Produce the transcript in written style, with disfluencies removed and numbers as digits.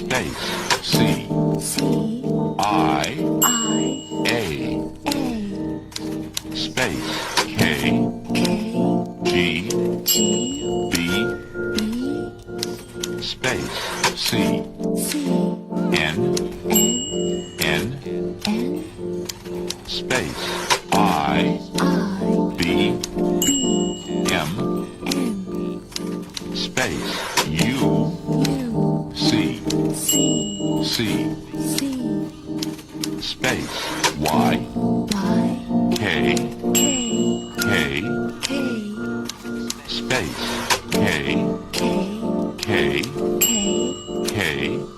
space C I A space K G B space C N space I B M space U C space Y K space K K